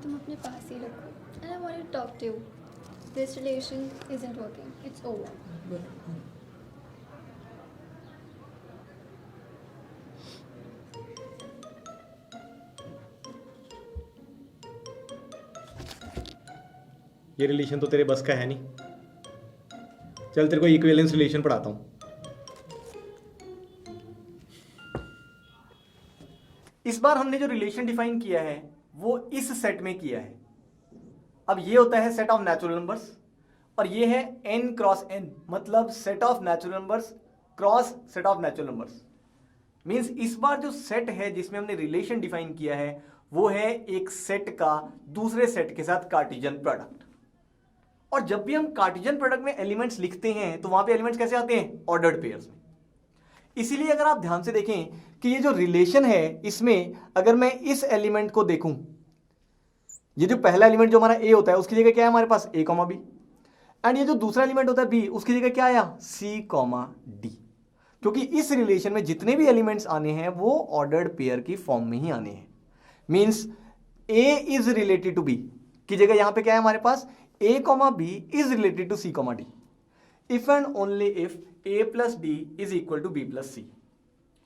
तुम अपने पास ही रखो and I want to talk to you. This relation isn't working. It's over. ये relation तो तेरे बस का है नहीं। चल तेरे को इक्विवेलेंस रिलेशन पढ़ाता हूँ। इस बार हमने जो रिलेशन डिफाइन किया है वो इस सेट में किया है। अब ये होता है सेट ऑफ नेचुरल नंबर्स और ये है n क्रॉस n, मतलब set of natural numbers cross set of natural numbers. Means इस बार जो सेट है जिसमें हमने रिलेशन डिफाइन किया है वो है एक सेट का दूसरे सेट के साथ कार्टेशियन प्रोडक्ट। और जब भी हम कार्टेशियन प्रोडक्ट में एलिमेंट्स लिखते हैं तो वहां पे एलिमेंट्स कैसे आते हैं? ऑर्डर्ड पेयर्स में। इसीलिए अगर आप ध्यान से देखें कि ये जो रिलेशन है इसमें अगर मैं इस एलिमेंट को देखूं, ये जो पहला एलिमेंट जो हमारा ए होता है उसकी जगह क्या है हमारे पास? A comma B. एंड ये जो दूसरा एलिमेंट होता है बी, उसकी जगह क्या आया? सी कॉमा डी। क्योंकि इस रिलेशन में जितने भी एलिमेंट्स आने हैं वो ऑर्डर्ड पेयर की फॉर्म में ही आने हैं। Means A is related to B की जगह यहां पे क्या है हमारे पास? A comma B is related to C comma D if and only if A plus D is equal to B plus C.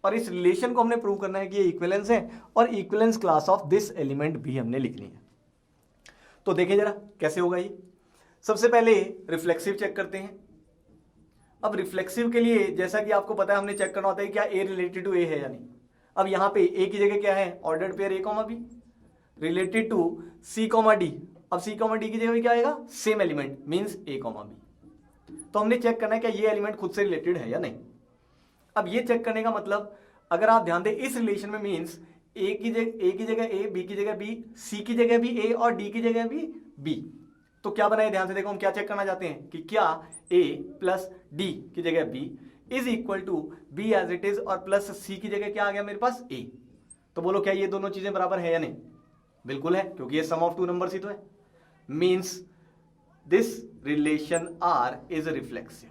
और इस रिलेशन को हमने प्रूव करना है कि ये इक्विवेलेंस है और equivalence class of this element भी हमने लिखनी है। तो देखें जरा कैसे होगा ये। सबसे पहले रिफ्लेक्सिव चेक करते हैं। अब रिफ्लेक्सिव के लिए जैसा कि आपको पता है हमने चेक करना होता है क्या ए रिलेटेड टू ए है या नहीं। अब यहां पे ए की जगह क्या है? Ordered pair a comma B related to C comma d. अब सी कॉमा डी की जगह क्या आएगा? Same element means a comma b. तो हमने चेक करना है क्या ये एलिमेंट खुद से रिलेटेड है या नहीं। अब ये चेक करने का मतलब अगर आप ध्यान दें इस रिलेशन में मींस ए की जगह ए, बी की जगह बी, सी की जगह भी ए और डी की जगह भी बी। तो क्या बना है? ध्यान से देखो, हम क्या चेक करना चाहते हैं कि क्या ए प्लस डी की जगह b is equal to b as it is और प्लस सी की जगह क्या आ गया मेरे पास? ए। तो बोलो क्या ये दोनों चीजें बराबर है या नहीं? बिल्कुल है, क्योंकि ये सम ऑफ टू नंबर्स ही तो है। Means this relation R is reflexive.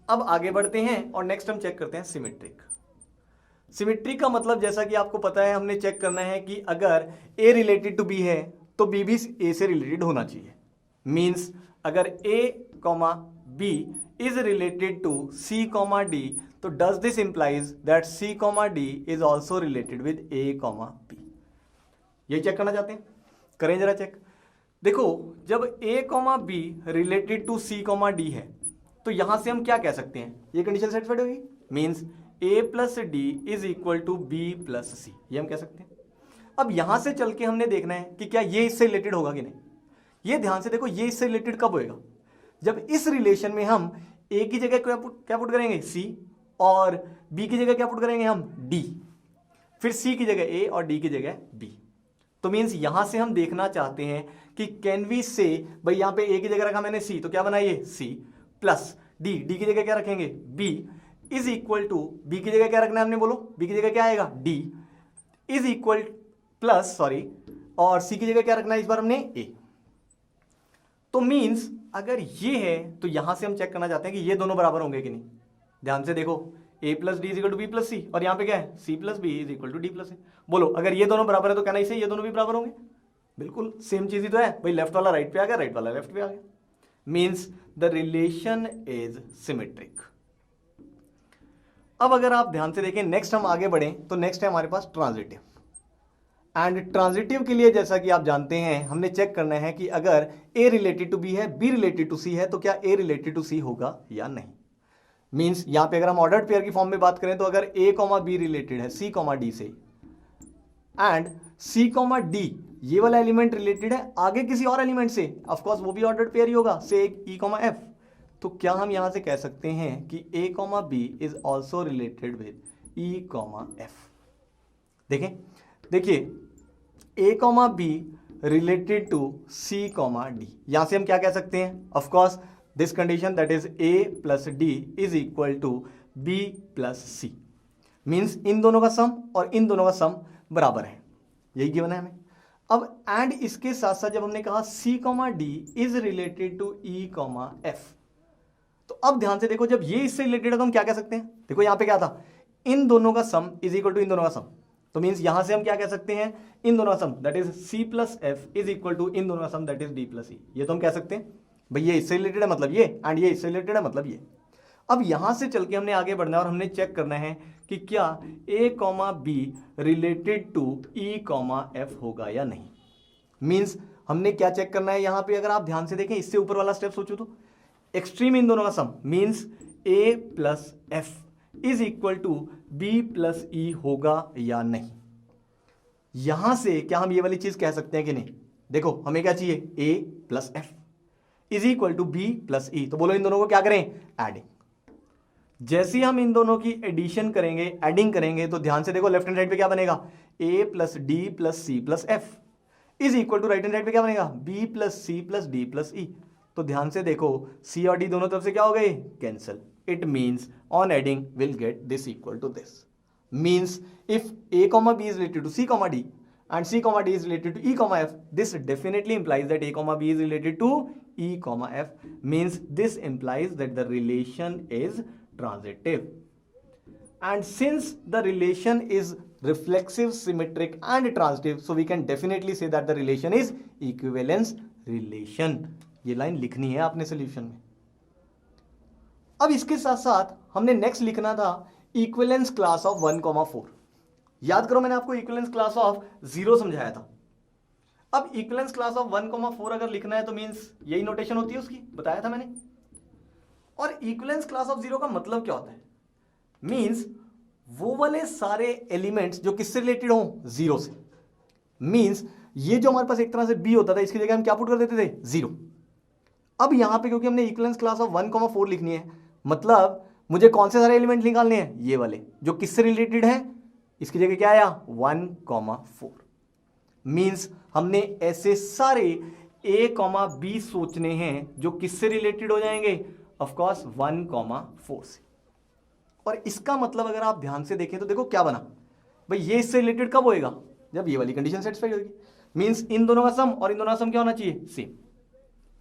अब आगे बढ़ते हैं और नेक्स्ट हम चेक करते हैं सिमेट्रिक। सिमेट्रिक का मतलब जैसा कि आपको पता है हमने चेक करना है कि अगर ए रिलेटेड टू बी है तो बी भी ए से रिलेटेड होना चाहिए। मींस अगर A comma B is related to C comma D तो does this implies that C comma D is also related with A comma B. ये चेक करना चाहते हैं, करें जरा चेक। देखो जब A comma B related to C comma D है तो यहां से हम क्या कह सकते हैं? ये कंडीशन सेटिस्फाइड होगी। Means A plus D is equal to B plus C, ये हम कह सकते हैं। अब यहां से चल के हमने देखना है कि क्या ये इससे रिलेटेड होगा कि नहीं। ये ध्यान से देखो, ये इससे रिलेटेड कब होएगा? जब इस रिलेशन में हम ए की जगह क्या पुट करेंगे? सी, और बी की जगह क्या पुट करेंगे हम? डी, फिर सी की जगह ए और डी की जगह बी। तो मीन्स यहां से हम देखना चाहते हैं कि कैन वी से, भाई यहां पे ए की जगह रखा मैंने सी, तो क्या बना ये? सी प्लस डी, डी की जगह क्या रखेंगे? B is equal to, B की जगह क्या रखना है हमने? बोलो बी की जगह क्या आएगा? D is equal plus sorry, और सी की जगह क्या रखना है इस बार हमने? ए। तो मीन्स अगर ये है तो यहां से हम चेक करना चाहते हैं कि ये दोनों बराबर होंगे कि नहीं। ध्यान से देखो, A plus D is equal to B plus C, और यहां पे क्या है? C plus B is equal to D plus A. बोलो अगर ये दोनों बराबर है तो कहना इसे ये दोनों भी बराबर होंगे। बिल्कुल सेम चीज ही तो है भाई, लेफ्ट वाला राइट पे आ गया, राइट वाला लेफ्ट पे आ गया। Means the relation is symmetric. अब अगर आप ध्यान से देखें नेक्स्ट हम आगे बढ़ें तो नेक्स्ट है हमारे पास ट्रांजिटिव। एंड ट्रांजिटिव के लिए जैसा कि आप जानते हैं हमने चेक करना है कि अगर ए रिलेटेड टू बी है, बी रिलेटेड टू सी है तो क्या ए रिलेटेड टू सी होगा या नहीं। मीन्स यहां पे अगर हम ऑर्डर्ड पेयर की फॉर्म में बात करें तो अगर ए कॉमा बी रिलेटेड है सी कॉमा डी से एंड सी कॉमा डी ये वाला एलिमेंट रिलेटेड है आगे किसी और एलिमेंट से, ऑफ कोर्स वो भी ऑर्डर्ड पेयर ही होगा, से ई कॉमा एफ, तो क्या हम यहां से कह सकते हैं कि A comma B is also related with E comma F. देखें, देखिए A comma B related to C comma D, यहां से हम क्या कह सकते हैं? Of course this condition that is A plus D is equal to B plus C. Means इन दोनों का सम और इन दोनों का सम बराबर है, यही गिवन है हमें। अब एंड इसके साथ साथ जब हमने कहा C comma D is related to E comma F, तो अब ध्यान से देखो जब ये इससे रिलेटेड है तो हम क्या कह सकते हैं? देखो यहां पे क्या था? इन दोनों का सम इज इक्वल टू इन दोनों का सम, तो मीन्स यहां से हम क्या कह सकते हैं, इन दोनों sum that is C plus F is equal to इन दोनों sum that is D plus E. ये तो हम कह सकते हैं भाई ये इससे रिलेटेड है मतलब ये, एंड ये इससे रिलेटेड है मतलब ये। अब यहां से चल के हमने आगे बढ़ना है और हमने चेक करना है कि क्या A comma B related to E comma F होगा या नहीं। मीन्स हमने क्या चेक करना है यहां पे, अगर आप ध्यान से देखें इससे ऊपर वाला स्टेप सोचो तो एक्सट्रीम इन दोनों का sum means A plus F is equal to B plus E होगा या नहीं। यहां से क्या हम ये वाली चीज कह सकते हैं कि नहीं, देखो हमें क्या चाहिए, A plus F is equal to B plus E. तो बोलो इन दोनों को क्या करें, एडिंग। जैसे हम इन दोनों की एडिशन करेंगे, एडिंग करेंगे, तो ध्यान से देखो लेफ्ट हैंड साइड पे क्या बनेगा, A plus D plus C plus F is equal to right hand side पे क्या बनेगा, B plus C plus D plus E. तो ध्यान से देखो सी और डी दोनों तरफ से क्या हो गए, cancel. It means on adding will get this equal to this. Means if a comma b is related to c comma d and c comma d is related to e comma f, this definitely implies that a comma b is related to e comma f. Means this implies that the relation is transitive. And since the relation is reflexive, symmetric and transitive, so we can definitely say that the relation is equivalence relation. ये line लिखनी है आपने solution में। अब इसके साथ साथ हमने नेक्स्ट लिखना था इक्विवेलेंस क्लास ऑफ 1,4। याद करो मैंने आपको इक्विवेलेंस क्लास ऑफ 0 समझाया था। अब इक्विवेलेंस क्लास ऑफ 1,4 अगर लिखना है तो मींस यही नोटेशन होती है उसकी, बताया था मैंने। और इक्विवेलेंस क्लास ऑफ 0 का मतलब क्या होता है, मींस वो वाले सारे एलिमेंट्स जो किससे रिलेटेड हो, 0 से। मींस ये जो हमारे पास एक तरह से b होता था, इसकी जगह हम क्या पुट कर देते थे, 0। अब यहां पे क्योंकि हमने इक्विवेलेंस क्लास ऑफ 1,4 लिखनी है, मतलब मुझे कौन से सारे एलिमेंट निकालने हैं, ये वाले जो किससे रिलेटेड है, इसकी जगह क्या आया 1,4। मींस हमने ऐसे सारे a, b सोचने हैं जो किससे रिलेटेड हो जाएंगे, ऑफ कोर्स 1,4 से। और इसका मतलब अगर आप ध्यान से देखें तो देखो क्या बना भाई, ये इससे रिलेटेड कब होएगा, जब ये वाली कंडीशन सेटिस्फाई होगी। मींस इन दोनों का सम और इन दोनों का सम क्या होना चाहिए, सेम।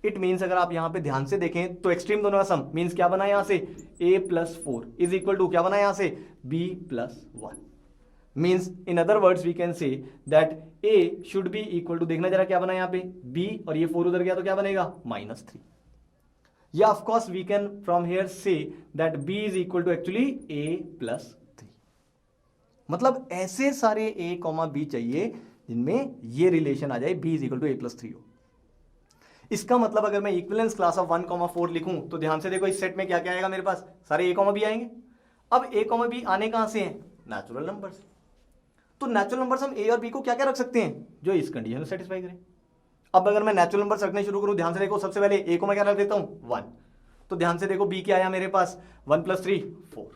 इट मीन्स अगर आप यहां पे ध्यान से देखें तो एक्सट्रीम दोनों का सम मीन्स क्या बना यहां से, a plus 4 is equal to क्या बना यहां से, b plus 1। Means in other words we can say that a should be equal to, देखना जरा क्या बना यहां पे, b और ये 4 उधर गया तो क्या बनेगा, -3। या of course we can from here say that b is equal to actually a plus 3। मतलब ऐसे सारे a, b चाहिए जिनमें ये रिलेशन आ जाए, b is equal to a plus 3 हो। इसका मतलब अगर मैं इक्विवेलेंस क्लास ऑफ 1,4 लिखूं तो ध्यान से देखो इस सेट में क्या क्या आएगा, मेरे पास सारे a, b आएंगे। अब a, b आने कहां से हैं, नेचुरल नंबर्स। तो नेचुरल नंबर्स हम a और b को क्या क्या रख सकते हैं, जो इस कंडीशन को सेटिस्फाई करें। अब अगर मैं नेचुरल नंबर्स रखने शुरू करूं, ध्यान से देखो सबसे पहले a को मैं क्या रख देता हूं, 1। तो ध्यान से देखो b क्या आया मेरे पास, 1 प्लस 3 4।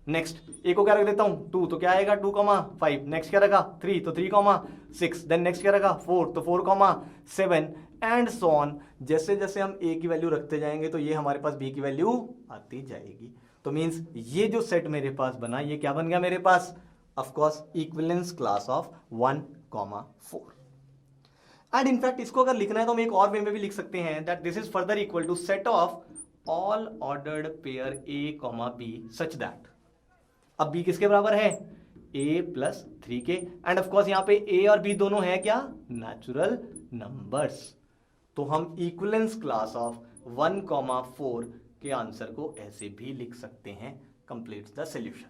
नेक्स्ट a को क्या रख देता हूं, 2, तो क्या आएगा 2,5। नेक्स्ट क्या रखा 3, तो 3,6। देन नेक्स्ट क्या रखा 4, तो 4,7 एंड सो ऑन। जैसे जैसे हम a की वैल्यू रखते जाएंगे तो ये हमारे पास b की वैल्यू आती जाएगी। तो मींस ये जो सेट मेरे पास बना, ये क्या बन गया मेरे पास, of course equivalence class of 1,4। And in fact इसको अगर लिखना है तो हम एक और वे में भी लिख सकते हैं that this is further equal to set of all ordered pair a, b such that, अब b किसके बराबर है, a प्लस 3 के। एंड ऑफ कोर्स यहां पे a और b दोनों है क्या, नेचुरल नंबर्स। तो हम इक्विवेलेंस क्लास ऑफ 1,4 के आंसर को ऐसे भी लिख सकते हैं। Completes the solution.